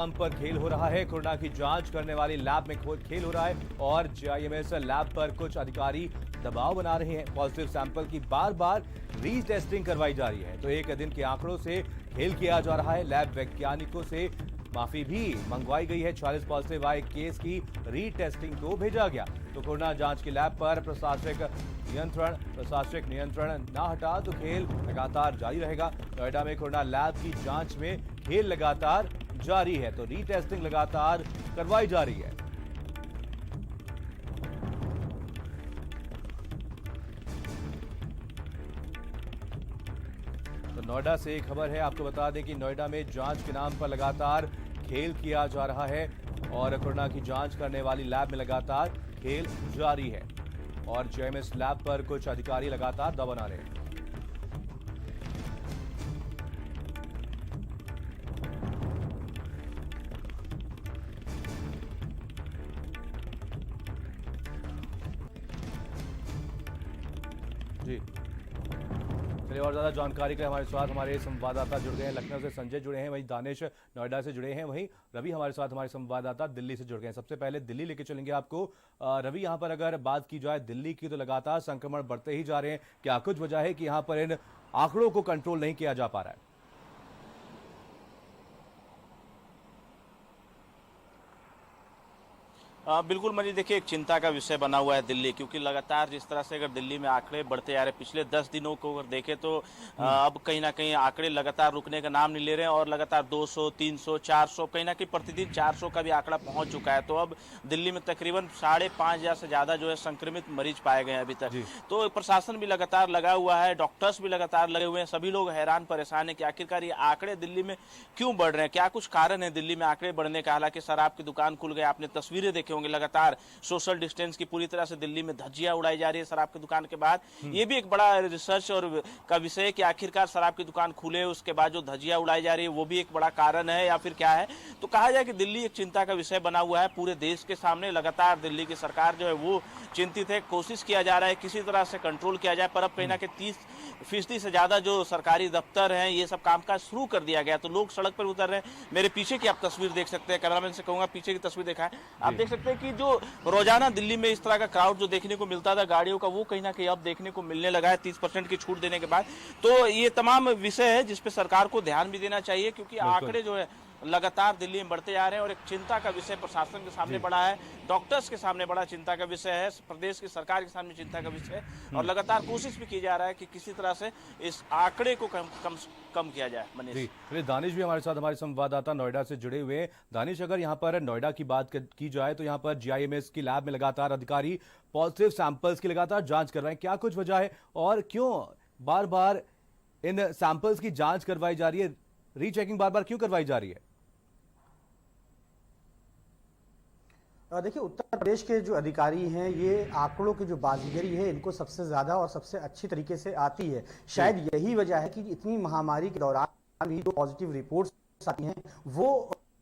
नाम पर खेल हो रहा है। कोरोना की जांच करने वाली लैब में खेल हो रहा है और जीआईएमएस लैब पर कुछ अधिकारी दबाव बना रहे हैं। पॉजिटिव सैंपल की बार बार रीटेस्टिंग करवाई जा रही है, तो एक दिन के आंकड़ों से खेल किया जा रहा है। लैब वैज्ञानिकों से माफी भी मंगवाई गई है। 40 पॉजिटिव आए केस की रीटेस्टिंग को भेजा गया। तो कोरोना जांच की लैब पर प्रशासनिक नियंत्रण ना हटा तो खेल लगातार जारी रहेगा। नोएडा में कोरोना लैब की जांच में खेल लगातार जारी है, तो रीटेस्टिंग लगातार करवाई जा रही है। तो नोएडा से एक खबर है, आपको बता दें कि नोएडा में जांच के नाम पर लगातार खेल किया जा रहा है और कोरोना की जांच करने वाली लैब में लगातार खेल जारी है और जीआईएमएस लैब पर कुछ अधिकारी लगातार दबाव बना रहे हैं। जी चलिए, और ज्यादा जानकारी के लिए हमारे साथ हमारे संवाददाता जुड़ गए हैं। लखनऊ से संजय जुड़े हैं, वहीं दानिश नोएडा से जुड़े हैं, वहीं रवि हमारे साथ हमारे संवाददाता दिल्ली से जुड़ गए हैं। सबसे पहले दिल्ली लेके चलेंगे आपको। रवि, यहां पर अगर बात की जाए दिल्ली की, तो लगातार संक्रमण बढ़ते ही जा रहे हैं। क्या कुछ वजह है कि यहां पर इन आंकड़ों को कंट्रोल नहीं किया जा पा रहा है? बिल्कुल मनीष, देखिए एक चिंता का विषय बना हुआ है दिल्ली, क्योंकि लगातार जिस तरह से अगर दिल्ली में आंकड़े बढ़ते आ रहे, पिछले 10 दिनों को अगर देखें तो अब कहीं ना कहीं आंकड़े लगातार रुकने का नाम नहीं ले रहे हैं और लगातार 200, 300, 400, कहीं ना कहीं प्रतिदिन 400 का भी आंकड़ा पहुंच चुका है। तो अब दिल्ली में तकरीबन 5,500 से ज्यादा जो है संक्रमित मरीज पाए गए हैं अभी तक। तो प्रशासन भी लगातार लगा हुआ है, डॉक्टर्स भी लगातार लगे हुए हैं, सभी लोग हैरान परेशान है कि आखिरकार ये आंकड़े दिल्ली में क्यों बढ़ रहे हैं, क्या कुछ कारण है दिल्ली में आंकड़े बढ़ने का। हालांकि शराब की दुकान खुल गए, आपने तस्वीरें देखे होंगे, लगातार सोशल डिस्टेंस की पूरी तरह से दिल्ली में धज्जियां उड़ाई जा रही है शराब की दुकान के बाद। ये भी एक बड़ा रिसर्च और का विषय है कि आखिरकार शराब की दुकान खुले उसके बाद जो धज्जियां उड़ाई जा रही है वो भी एक बड़ा कारण है या फिर क्या है। तो कहा जाए कि दिल्ली एक चिंता का विषय बना हुआ है पूरे देश के सामने। लगातार दिल्ली की सरकार जो है वो चिंतित है, कोशिश किया जा रहा है किसी तरह से कंट्रोल किया जाए, पर अब कहीं ना कहीं 30% से ज्यादा जो सरकारी दफ्तर हैं ये सब कामकाज शुरू कर दिया गया, तो लोग सड़क पर उतर रहे हैं। मेरे पीछे की आप तस्वीर देख सकते हैं, कैमरामैन से कहूंगा पीछे की तस्वीर दिखाएं। आप देख सकते हैं कि जो रोजाना दिल्ली में इस तरह का क्राउड जो देखने को मिलता था गाड़ियों का, वो कहीं ना कहीं अब देखने को मिलने लगा है 30% की छूट देने के बाद। तो ये तमाम विषय है जिसपे सरकार को ध्यान भी देना चाहिए, क्योंकि आंकड़े जो है लगातार दिल्ली में बढ़ते जा रहे हैं और एक चिंता का विषय प्रशासन के सामने बड़ा है, डॉक्टर्स के सामने बड़ा चिंता का विषय है, प्रदेश की सरकार के सामने चिंता का विषय है और लगातार कोशिश भी की जा रहा है कि किसी तरह से इस आंकड़े को कम किया जाए। मनीष, दानिश भी हमारे साथ हमारे संवाददाता नोएडा से जुड़े हुए हैं। दानिश, अगर यहाँ पर नोएडा की बात की जाए तो यहाँ पर जीआईएमएस की लैब में लगातार अधिकारी पॉजिटिव सैंपल्स की लगातार जांच कर रहे हैं। क्या कुछ वजह है और क्यों बार बार इन सैंपल्स की जांच करवाई जा रही है, रीचेकिंग बार बार क्यों करवाई जा रही है? देखिए, उत्तर प्रदेश के जो अधिकारी हैं ये आंकड़ों की जो बाजीगरी है इनको सबसे ज्यादा और सबसे अच्छी तरीके से आती है। शायद यही वजह है कि इतनी महामारी के दौरान भी जो पॉजिटिव रिपोर्ट्स आती हैं वो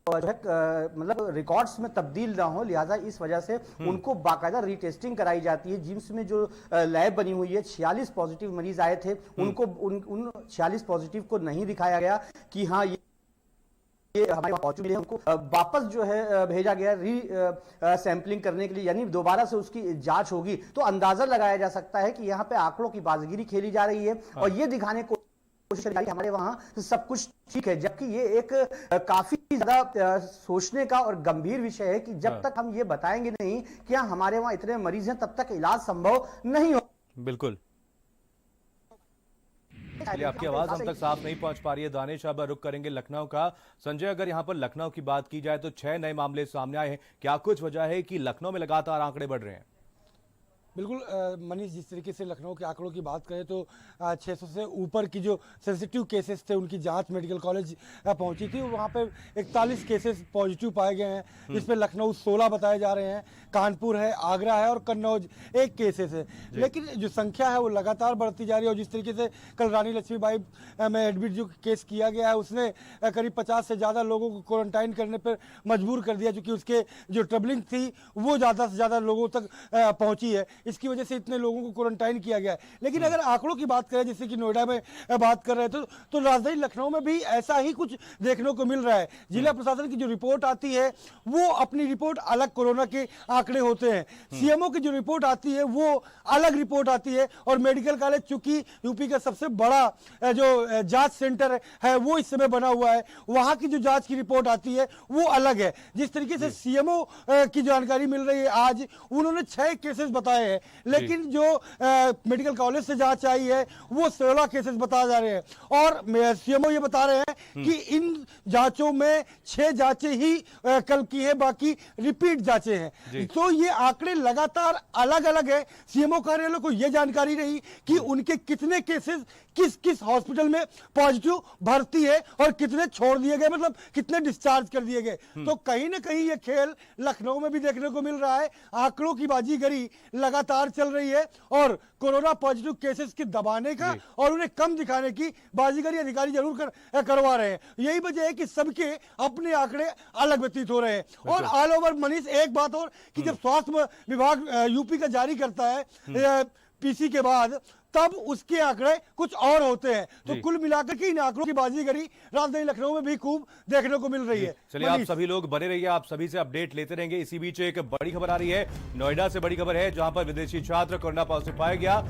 जो है मतलब रिकॉर्ड्स में तब्दील ना हो, लिहाजा इस वजह से उनको बाकायदा रीटेस्टिंग कराई जाती है। जिम्स में जो लैब बनी हुई है, 46 पॉजिटिव मरीज आए थे, उनको उन 46 पॉजिटिव को नहीं दिखाया गया कि हाँ ये हमारे पहुंच मिले, उनको वापस जो है भेजा गया री सैंपलिंग करने के लिए, यानी दोबारा से उसकी जांच होगी। तो अंदाजा लगाया जा सकता है कि यहाँ पे आंकड़ों की बाजीगरी खेली जा रही है और ये दिखाने को कोशिश हमारे वहां सब कुछ ठीक है, जबकि ये एक काफी ज्यादा सोचने का और गंभीर विषय है कि जब तक हम ये बताएंगे नहीं कि हमारे वहां इतने मरीज हैं तब तक इलाज संभव नहीं हो। बिल्कुल, चलिए, आपकी आवाज हम तक साफ नहीं पहुंच पा रही है दानिश। अब रुक करेंगे लखनऊ का। संजय, अगर यहां पर लखनऊ की बात की जाए तो 6 नए मामले सामने आए हैं। क्या कुछ वजह है कि लखनऊ में लगातार आंकड़े बढ़ रहे हैं? बिल्कुल मनीष, जिस तरीके से लखनऊ के आंकड़ों की बात करें तो 600 से ऊपर की जो सेंसिटिव केसेस थे उनकी जांच मेडिकल कॉलेज पहुंची थी। वहां पे 41 केसेस पॉजिटिव पाए गए हैं, जिसमें लखनऊ 16 बताए जा रहे हैं, कानपुर है, आगरा है और कन्नौज 1 केसेस है। लेकिन जो संख्या है वो लगातार बढ़ती जा रही है और जिस तरीके से कल रानी लक्ष्मीबाई में एडमिट जो केस किया गया है उसने करीब 50 से ज़्यादा लोगों को क्वारंटाइन करने पर मजबूर कर दिया, चूँकि उसके जो ट्रेवलिंग थी वो ज़्यादा से ज़्यादा लोगों तक पहुँची है। इसकी वजह से इतने लोगों को क्वारंटाइन किया गया है। लेकिन अगर आंकड़ों की बात करें, जैसे कि नोएडा में बात कर रहे थे, तो राजधानी लखनऊ में भी ऐसा ही कुछ देखने को मिल रहा है। जिला प्रशासन की जो रिपोर्ट आती है वो अपनी रिपोर्ट अलग कोरोना के आंकड़े होते हैं, सीएमओ की जो रिपोर्ट आती है वो अलग रिपोर्ट आती है। और मेडिकल कॉलेज चूंकि यूपी का सबसे बड़ा जो जांच सेंटर है वो इस समय बना हुआ है, वहां की जो जांच की रिपोर्ट आती है वो अलग है। जिस तरीके से सीएमओ की जानकारी मिल रही है, आज उन्होंने 6 केसेस बताए हैं, लेकिन जो मेडिकल कॉलेज से जांच आई है वो 16 केसेस बताए जा रहे हैं। और सीएमओ ये बता रहे हैं कि इन जांचों में 6 जांचें ही कल की है, बाकी रिपीट जांचें हैं। तो ये आंकड़े लगातार अलग अलग है। सीएमओ कार्यालय को यह जानकारी रही कि उनके कितने केसेस किस किस हॉस्पिटल में पॉजिटिव भर्ती है और कितने छोड़ दिए गए, मतलब कितने डिस्चार्ज कर दिए गए। तो कहीं ना कहीं ये खेल लखनऊ में भी देखने को मिल रहा है। आंकड़ों की बाजीगरी लगातार चल रही है और कोरोना पॉजिटिव केसेस के दबाने का और उन्हें कम दिखाने की बाजीगरी अधिकारी जरूर करवा रहे हैं। यही वजह है कि सबके अपने आंकड़े अलग व्यतीत हो रहे हैं। और ऑल ओवर मनीष, एक बात और कि जब स्वास्थ्य विभाग यूपी का जारी करता है पीसी के बाद, तब उसके आंकड़े कुछ और होते हैं। तो कुल मिलाकर के इन आंकड़ों की बाजीगरी राजधानी लखनऊ में भी खूब देखने को मिल रही है। चलिए, आप सभी लोग बने रहिए, आप सभी से अपडेट लेते रहेंगे। इसी बीच एक बड़ी खबर आ रही है, नोएडा से बड़ी खबर है, जहां पर विदेशी छात्र कोरोना पॉजिटिव पाया गया